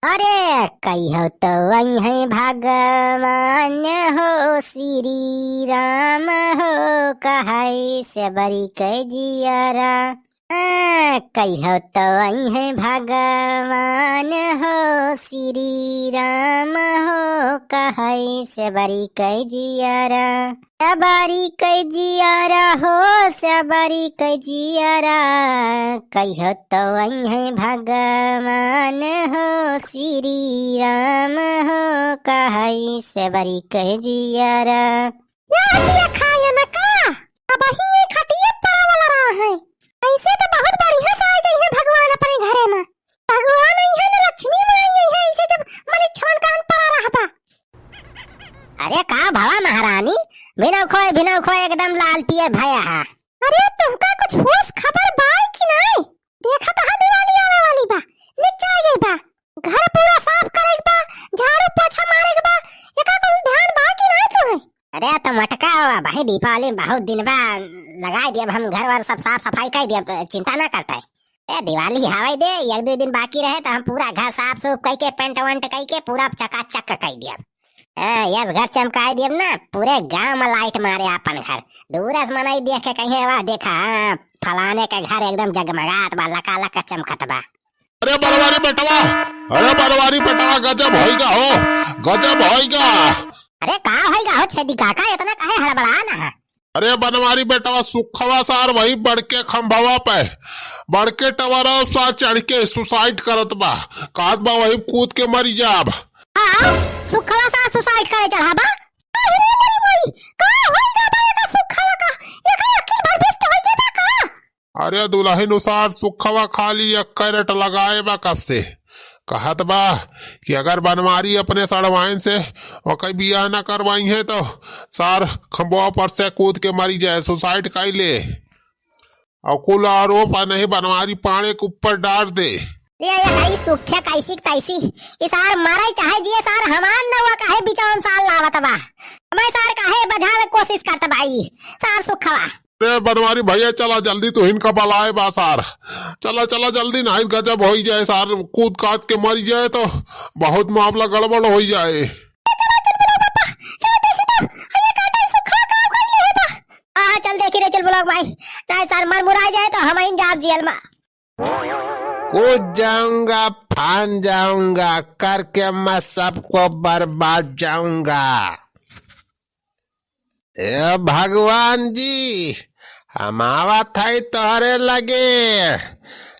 अरे कहियो तो वही है भगवान हो श्री राम हो कहाई से बरी कह जियारा। कहियो तो वही है भगवान हो श्री राम हो कहाई से बरी कह जियारा। सबरी कह जियारा हो सबरी कह जियारा। कहियो तो वही है भगवान हो श्री राम हो कहाई से बरी कह जियारा। खायो न का अब ही खटिए परावला रहा है। ऐसे तो बहुत बढ़िया से आ गई है भगवान अपने घरे में। भगवान आई है न लक्ष्मी माँ आई है। ऐसे जब मलिक छवन कान परा रहा बा। अरे का भवा महारानी बिना खोए एकदम लाल पियर भया है। अरे तुमका कुछ होश खबर बाई कि नहीं? देखा तो दिवाली आने वाली बा, निकचाई गई बा, घर पूरा साफ करे बा, झाड़ू पोछा मारे बा, एका कोई ध्यान बा कि नहीं तुम्हें? अरे तो मटका भाई दीपावली बहुत दिन बा लगाई दिया, हम घर वार सब साफ सफाई कर दिया, चिंता ना करता है। दिवाली हवाई दे एक दो दिन बाकी रहे तो हम पूरा घर साफ सुफ करके पेंट वेंट करके पूरा चकाचक कर दिया। यस घर चमकाई दिया ना, पूरे गांव में लाइट मारे अपन घर। दूर से मनाई देख के कहीं वाह देखा फलाने का घर एकदम जगमगात बा, लका लका चमकत बा। अरे बनवारी बेटवा, अरे बनवारी बेटवा गजब होइगा हो, गजब होइगा। अरे का होइगा हो छेदी काका, इतना काहे हड़बड़ाना है? अरे बनवारी बेटवा सुखवा सार वही बढ़के खंभवा पे बढ़के टवरा सार चढ़ के सुसाइड करत बा, कहत बा वही कूद के मरी जाब। सुखवा सा सुसाइड करे चढ़ाबा? अरे मरी मरी का होइगा बा का सुखवा का? एका अखिल भर बिस्त होइगे बा का? अरे दुल्हन अनुसार सुखवा खाली एक कैरेट लगाए बा कब से, कहत बा कि अगर बनवारी अपने सड़वाइन से और कई बियाह न करवाई है तो सार खंबवा पर से कूद के मरी जाए, सुसाइड कर ले और कुल आरोप नहीं बनवारी पानी के ऊपर डाल दे। ये सुख्या कैसी तैसी इसार मारे चाहे जिए सार हमान न हुआ काहे बिचावन साल लावत बा, मैं सार काहे बजावे कोशिश करत बाई सार सुखवा। अरे बनवारी भैया चला जल्दी, तो इनका बलाए बा सार, चला चला जल्दी, नहीं गजब हो जाए सार, कूद काट के मर जाए तो बहुत मामला गड़बड़ हो जाए। चल देखी रे चल ब्लॉक भाई, नहीं सार मर मुराई जाए तो हम इन जाब जेल में कूद जाऊंगा, फान जाऊंगा, करके मैं सबको बर्बाद जाऊंगा। ए भगवान जी हम आवत है तोहरे लगे,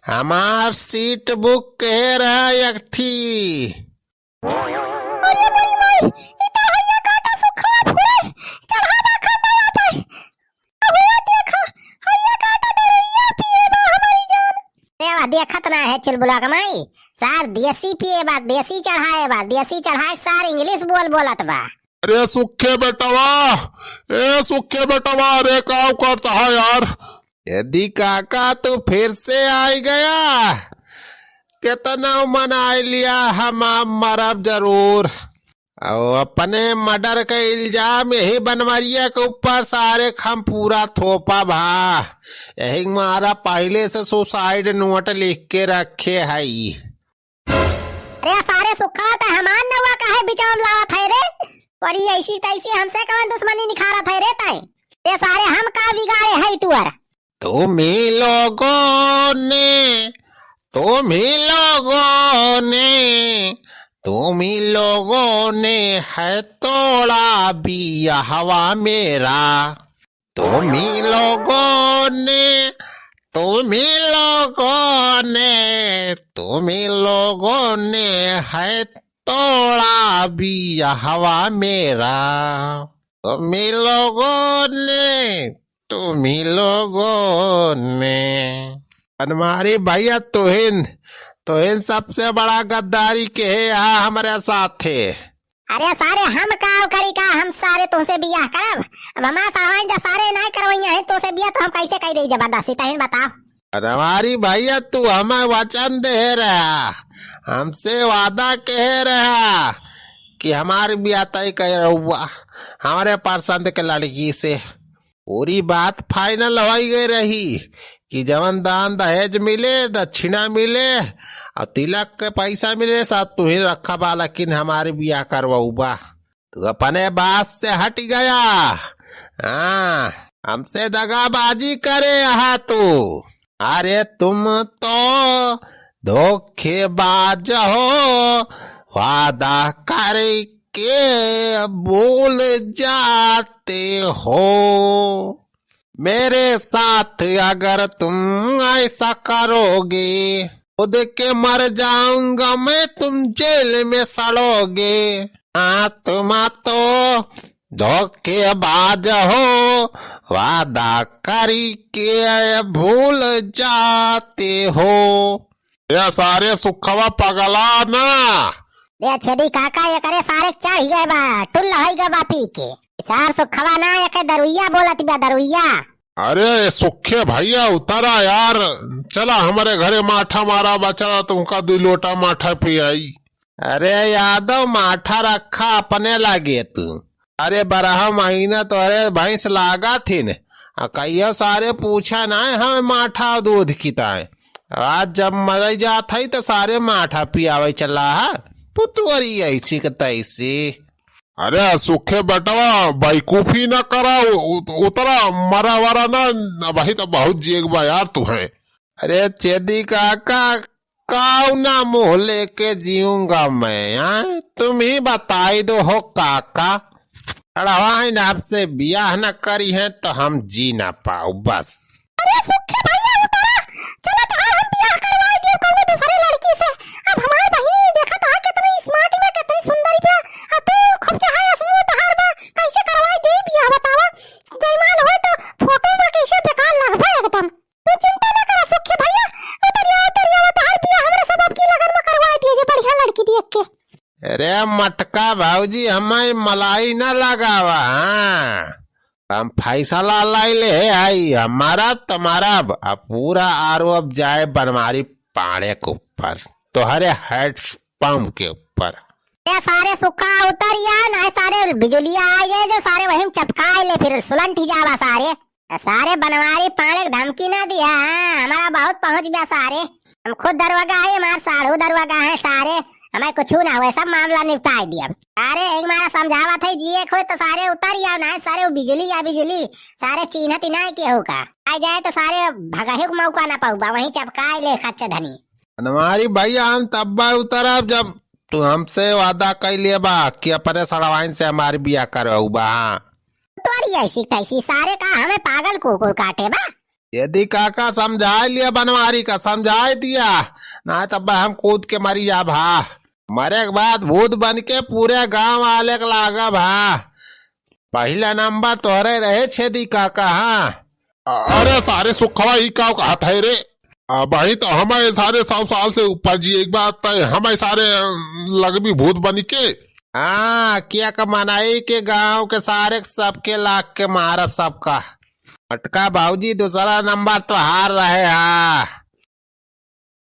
हमार सीट बुक कह रहा एक ठी। देखत ना है चुलबुला कमाई सार देसी पिए बा, देसी चढ़ाए बा, देसी चढ़ाए सार इंग्लिश बोलत बा। अरे सुखे बेटवा, ए सुखे बेटवा, अरे काम करता है यार। यदि काका तू फिर से आई गया, कितना मना लिया हम मरब जरूर। और अपने मर्डर का इल्जाम यही बनवरिया के ऊपर सारे खम पूरा थोपा भा, यही मारा पहले से सुसाइड नोट लिख के रखे हई। अरे सारे सुखा था हमान न हुआ काहे बिचाम लावत है रे, और ये ऐसी तैसी हमसे कवन दुश्मनी निखारत है रे ताई, ये सारे हम का बिगाड़े है तुअर? तुम्ही लोगों ने है तोड़ा बियाहवा मेरा, तुम्ही लोगों ने है तोड़ा बियाहवा मेरा, तुम्ही लोगों ने। हमारी भैया तोहिन सबसे बड़ा गद्दारी के है हमारे साथ थे। अरे सारे हम का करी का, हम सारे तुमसे बियाह करब? अब हमारा सावन जब सारे नहीं करवैया है तो से बियाह तो हम कैसे कह दे जबरदस्ती, तहिन बताओ। अरे हमारी भैया तू हमें वचन दे रहा, हमसे वादा कह रहा कि हमारी बियाह तय कर रहुआ हमारे पसंद के लड़की से। पूरी बात फाइनल हो गई रही कि जवन दान दहेज मिले, दक्षिणा मिले और तिलक के पैसा मिले सब तू ही रखा बा, लेकिन हमारे बियाह करवाऊ बा। तू अपने बात से हट गया। हाँ, हमसे दगाबाजी करे यहाँ तू। अरे तुम तो धोखेबाज हो, वादा करके भूल जाते हो। मेरे साथ अगर तुम ऐसा करोगे, खुद के मर जाऊंगा मैं, तुम जेल में सड़ोगे। हाँ, तुम तो धोखेबाज हो, वादा करके भूल जाते हो। ये सारे सुखवा पगला ना। रे छेदी काका ये करे सारे चढ़ गए बा, टुल्ल होई गए बा पी के। चार सुखवा ना ये के दरुइया बोलत बा, दरुइया। अरे सुखे भैया उतरा यार, चला हमारे घरे माठा मारा बा, चला तुमका 2 लोटा माठा पियाई। अरे यादव, माठा रखा अपने लागे तू। अरे 12 महीना तो अरे भैंस लागा थी न, कहियो सारे पूछा ना हमें माठा दूध किताए। आज जब मर जात है तो सारे माठा पियावे चला है, पुतुअरी ऐसी के तैसी। अरे सुखे बेटवा बेवकूफी न करा, उतरा मरा वरा ना, वही तो बहुत जेग बा यार तुम्हें। अरे चेदी काका, काऊ ना मुँह लेके जीऊंगा मैं। हाँ, तुम ही बताई दो हो काका। अड़वाइन आपसे बियाह न करी है तो हम जी ना पाओ बस। अरे सुखे भैया उतरा, चलो तो हम बियाह करवाई दे कोनो दूसरे लड़की से। अब हमार बहिनी देखा तो कितनी स्मार्ट में, कितनी सुंदर बा। अब तू खूब चाहे असमो तो हार बा, कैसे करवाई दे बियाह बतावा। जयमाल हो तो फोटो में कैसे बेकार लगबा एकदम। तू चिंता ना कर सुखे भैया, उतरिया तो हर बियाह हमरा सब आपकी लगन में करवाई दिए जे बढ़िया लड़की देख के। अरे मटका भाऊजी, हमें मलाई न लगावा। हाँ, हम फैसला लाई ले आई, हमारा तुम्हारा पूरा आरोप जाए बनवारी पाड़े के ऊपर, तुम्हारे हेड पंप के ऊपर। ये सारे सुखा उतरिया ना, सारे बिजलियां आ गए जो सारे वहीं चपकाए ले, फिर सुलंट ही जावा सारे बनवारी पाड़े धमकी ना दिया। हमारा बहुत पहुंच गया सारे, हम खुद दरवाजा आए, हमारे साढ़ू दरवाजा है सारे, हमें कुछ ना हुए, सब मामला निपटाई दिया। अरे एक मारा समझावा थे जिए खोए तो सारे उतरिया ना, सारे बिजली सारे चिन्ह तिनाई के होगा आ जाए तो सारे भगाहे को मौका ना पाऊबा, वहीं चपकाए ले खच्चे धनी। हमारी भैया हम तब उतरब जब तू हमसे वादा कर लिए बा कि अपने सड़वाइन से हमारी बियाह करवाऊ बा। तोरी ऐसी तैसी सारे का हमें पागल कुकुर काटे बा। यदि काका समझा लिया बनवारी का, समझा दिया ना, तब हम कूद के मरी जा भा। मरे के बाद भूत बन के पूरे गांव वाले के लागा भा। पहला नंबर तोहरे रहे छेदी काका। हाँ, अरे सारे सुखवा ही का हाथ है रे, भाई तो हमारे सारे 100 साल से ऊपर जी, एक बात हमारे सारे लगभी भूत बन के। हाँ, क्या कमानाई के गांव के सारे सबके लाग के मारब सबका। मटका भाऊजी दूसरा नंबर तो हार रहे। हाँ,